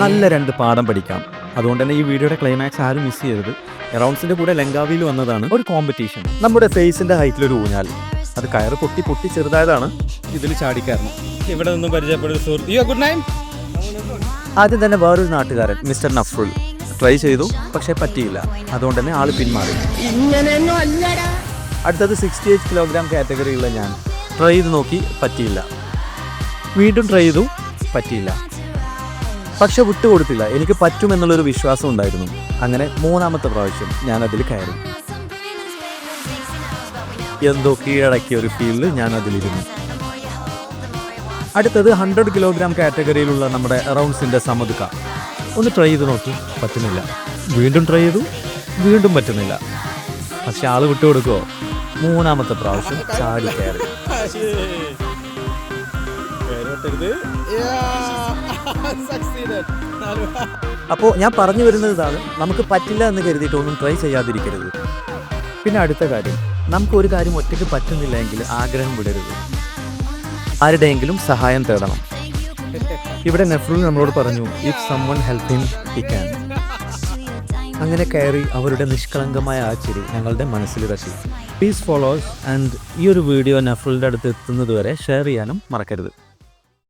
നല്ല 2 പാഠം പഠിക്കാം. അതുകൊണ്ട് തന്നെ ഈ വീഡിയോയുടെ ക്ലൈമാക്സ് ആരും മിസ് ചെയ്യരുത്. എറൗണ്ട്സിൻ്റെ കൂടെ ലങ്കാവിയിൽ വന്നതാണ് ഒരു കോമ്പറ്റീഷൻ. നമ്മുടെ ഫേസിൻ്റെ ഹൈറ്റിലൊരു ഊഞ്ഞാൽ, അത് കയറ് പൊട്ടി ചെറുതായതാണ്. ഇതിൽ ചാടിക്കയറണം. ഇവിടെ നിന്നും പരിചയപ്പെടുന്ന സുഹൃത്ത്. Good name. ആദ്യം തന്നെ വേറൊരു നാട്ടുകാരൻ മിസ്റ്റർ നഫ്രുൽ ട്രൈ ചെയ്തു, പക്ഷേ പറ്റിയില്ല. അതുകൊണ്ട് തന്നെ ആൾ പിന്മാറി. അടുത്തത് 68 കിലോഗ്രാം കാറ്റഗറിയുള്ള ഞാൻ ട്രൈ ചെയ്ത് നോക്കി, പറ്റിയില്ല. വീണ്ടും ട്രൈ ചെയ്തു, പറ്റിയില്ല. പക്ഷെ വിട്ടുകൊടുത്തില്ല. എനിക്ക് പറ്റുമെന്നുള്ളൊരു വിശ്വാസം ഉണ്ടായിരുന്നു. അങ്ങനെ 3ാമത്തെ പ്രാവശ്യം ഞാൻ അതിൽ കയറി. എന്തോ കീഴടക്കിയ ഒരു ഫീലിൽ ഞാൻ അതിലിരുന്നു. അടുത്തത് 100 കിലോഗ്രാം കാറ്റഗറിയിലുള്ള നമ്മുടെ എറൗണ്ട്സിൻ്റെ സമതുക. ഒന്ന് ട്രൈ ചെയ്ത് നോക്കി, പറ്റുന്നില്ല. വീണ്ടും ട്രൈ ചെയ്തു, വീണ്ടും പറ്റുന്നില്ല. പക്ഷെ ആൾ വിട്ടുകൊടുക്കുമോ? 3ാമത്തെ പ്രാവശ്യം ചാടി കയറി. അപ്പോൾ ഞാൻ പറഞ്ഞു വരുന്നത് ഇതാണ്, നമുക്ക് പറ്റില്ല എന്ന് കരുതിയിട്ടൊന്നും ട്രൈ ചെയ്യാതിരിക്കരുത്. പിന്നെ അടുത്ത കാര്യം, നമുക്ക് ഒരു കാര്യം ഒറ്റയ്ക്ക് പറ്റുന്നില്ല എങ്കിൽ ആഗ്രഹം വിടരുത്. ആരുടെയെങ്കിലും സഹായം തേടണം. ഇവിടെ നഫ്രുൽ നമ്മളോട് പറഞ്ഞു, if someone help him he can. അങ്ങനെ കയറി അവരുടെ നിഷ്കളങ്കമായ ആ ചിരി ഞങ്ങളുടെ മനസ്സിലിറക്കി. പ്ലീസ് ഫോളോസ് ആൻഡ് ഈ ഒരു വീഡിയോ നഫ്രുലിൻ്റെ അടുത്ത് എത്തുന്നത് വരെ ഷെയർ ചെയ്യാനും മറക്കരുത്.